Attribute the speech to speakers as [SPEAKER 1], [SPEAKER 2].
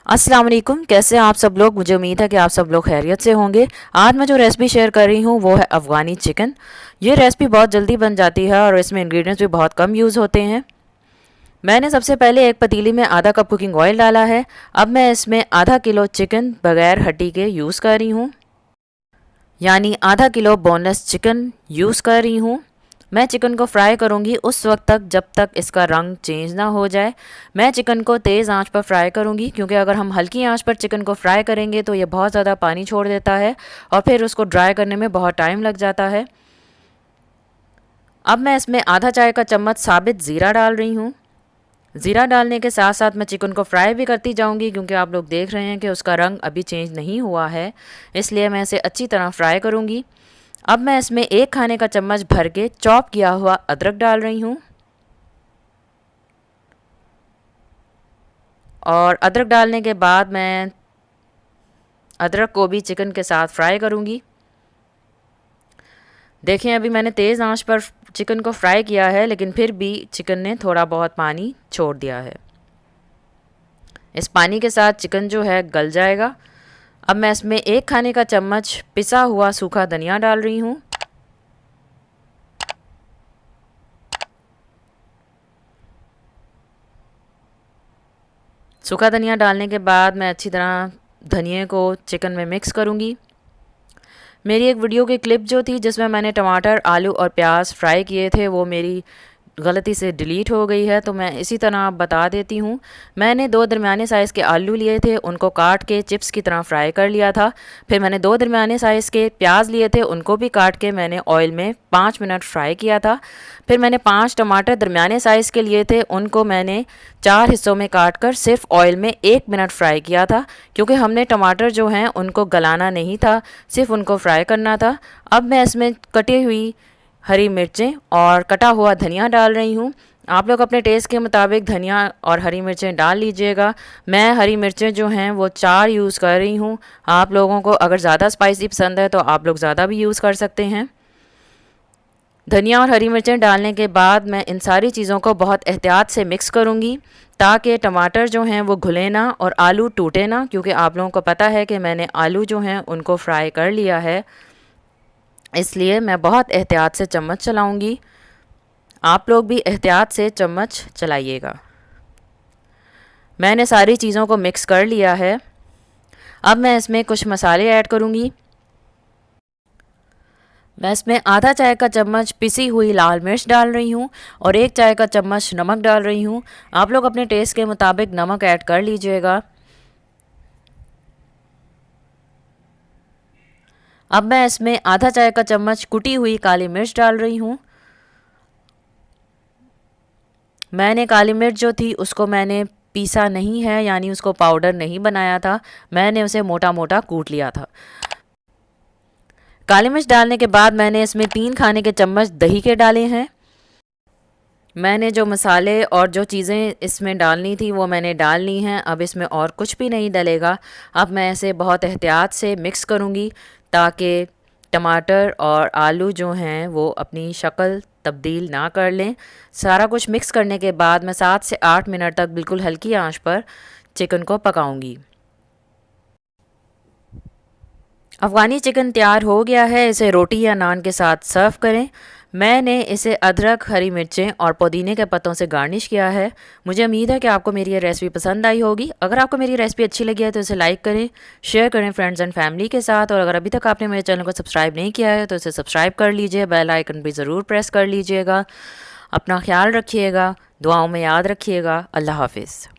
[SPEAKER 1] अस्सलाम वालेकुम। कैसे हैं आप सब लोग। मुझे उम्मीद है कि आप सब लोग खैरियत से होंगे। आज मैं जो रेसिपी शेयर कर रही हूँ वो है अफ़गानी चिकन। ये रेसिपी बहुत जल्दी बन जाती है और इसमें इंग्रेडिएंट्स भी बहुत कम यूज़ होते हैं। मैंने सबसे पहले एक पतीली में आधा कप कुकिंग ऑयल डाला है। अब मैं इसमें आधा किलो चिकन बग़ैर हड्डी के यूज़ कर रही हूँ, यानी आधा किलो बोनलेस चिकन यूज़ कर रही हूँ। मैं चिकन को फ्राई करूँगी उस वक्त तक जब तक इसका रंग चेंज ना हो जाए। मैं चिकन को तेज़ आंच पर फ्राई करूँगी, क्योंकि अगर हम हल्की आंच पर चिकन को फ्राई करेंगे तो ये बहुत ज़्यादा पानी छोड़ देता है और फिर उसको ड्राई करने में बहुत टाइम लग जाता है। अब मैं इसमें आधा चाय का चम्मच साबित ज़ीरा डाल रही हूँ। ज़ीरा डालने के साथ साथ मैं चिकन को फ्राई भी करती जाऊँगी, क्योंकि आप लोग देख रहे हैं कि उसका रंग अभी चेंज नहीं हुआ है, इसलिए मैं इसे अच्छी तरह फ्राई करूँगी। अब मैं इसमें 1 खाने का चम्मच भर के चॉप किया हुआ अदरक डाल रही हूँ और अदरक डालने के बाद मैं अदरक को भी चिकन के साथ फ्राई करूँगी। देखें, अभी मैंने तेज़ आंच पर चिकन को फ्राई किया है, लेकिन फिर भी चिकन ने थोड़ा बहुत पानी छोड़ दिया है। इस पानी के साथ चिकन जो है गल जाएगा। अब मैं इसमें 1 खाने का चम्मच पिसा हुआ सूखा धनिया डाल रही हूँ। सूखा धनिया डालने के बाद मैं अच्छी तरह धनिए को चिकन में मिक्स करूँगी। मेरी एक वीडियो की क्लिप जो थी जिसमें मैंने टमाटर, आलू और प्याज फ्राई किए थे, वो मेरी गलती से डिलीट हो गई है, तो मैं इसी तरह बता देती हूँ। मैंने 2 दरमियाने साइज़ के आलू लिए थे, उनको काट के चिप्स की तरह फ्राई कर लिया था। फिर मैंने 2 दरमियाने साइज़ के प्याज लिए थे, उनको भी काट के मैंने ऑयल में 5 मिनट फ्राई किया था। फिर मैंने 5 टमाटर दरमियाने साइज़ के लिए थे, उनको मैंने 4 हिस्सों में काट कर सिर्फ ऑयल में 1 मिनट फ्राई किया था, क्योंकि हमने टमाटर जो हैं उनको गलाना नहीं था, सिर्फ उनको फ्राई करना था। अब मैं इसमें कटी हुई हरी मिर्चें और कटा हुआ धनिया डाल रही हूँ। आप लोग अपने टेस्ट के मुताबिक धनिया और हरी मिर्चें डाल लीजिएगा। मैं हरी मिर्चें जो हैं वो 4 यूज़ कर रही हूँ। आप लोगों को अगर ज़्यादा स्पाइसी पसंद है तो आप लोग ज़्यादा भी यूज़ कर सकते हैं। धनिया और हरी मिर्चें डालने के बाद मैं इन सारी चीज़ों को बहुत एहतियात से मिक्स करूँगी, ताकि टमाटर जो हैं वो घुले ना और आलू टूटे ना, क्योंकि आप लोगों को पता है कि मैंने आलू जो हैं उनको फ्राई कर लिया है, इसलिए मैं बहुत एहतियात से चम्मच चलाऊंगी। आप लोग भी एहतियात से चम्मच चलाइएगा। मैंने सारी चीज़ों को मिक्स कर लिया है। अब मैं इसमें कुछ मसाले ऐड करूंगी। मैं इसमें आधा चाय का चम्मच पिसी हुई लाल मिर्च डाल रही हूँ और 1 चाय का चम्मच नमक डाल रही हूँ। आप लोग अपने टेस्ट के मुताबिक नमक ऐड कर लीजिएगा। अब मैं इसमें आधा चाय का चम्मच कुटी हुई काली मिर्च डाल रही हूँ। मैंने काली मिर्च जो थी उसको मैंने पीसा नहीं है, यानी उसको पाउडर नहीं बनाया था, मैंने उसे मोटा मोटा कूट लिया था। काली मिर्च डालने के बाद मैंने इसमें 3 खाने के चम्मच दही के डाले हैं। मैंने जो मसाले और जो चीज़ें इसमें डालनी थी वो मैंने डाल ली हैं। अब इसमें और कुछ भी नहीं डलेगा। अब मैं इसे बहुत एहतियात से मिक्स करूँगी, ताकि टमाटर और आलू जो हैं वो अपनी शक्ल तब्दील ना कर लें। सारा कुछ मिक्स करने के बाद मैं 7 से 8 मिनट तक बिल्कुल हल्की आंच पर चिकन को पकाऊंगी। अफ़गानी चिकन तैयार हो गया है। इसे रोटी या नान के साथ सर्व करें। मैंने इसे अदरक, हरी मिर्चें और पुदीने के पत्तों से गार्निश किया है। मुझे उम्मीद है कि आपको मेरी ये रेसिपी पसंद आई होगी। अगर आपको मेरी रेसिपी अच्छी लगी है तो इसे लाइक करें, शेयर करें फ्रेंड्स एंड फैमिली के साथ, और अगर अभी तक आपने मेरे चैनल को सब्सक्राइब नहीं किया है तो इसे सब्सक्राइब कर लीजिए, बेल आइकन भी ज़रूर प्रेस कर लीजिएगा। अपना ख्याल रखिएगा, दुआओं में याद रखिएगा। अल्लाह हाफिज़।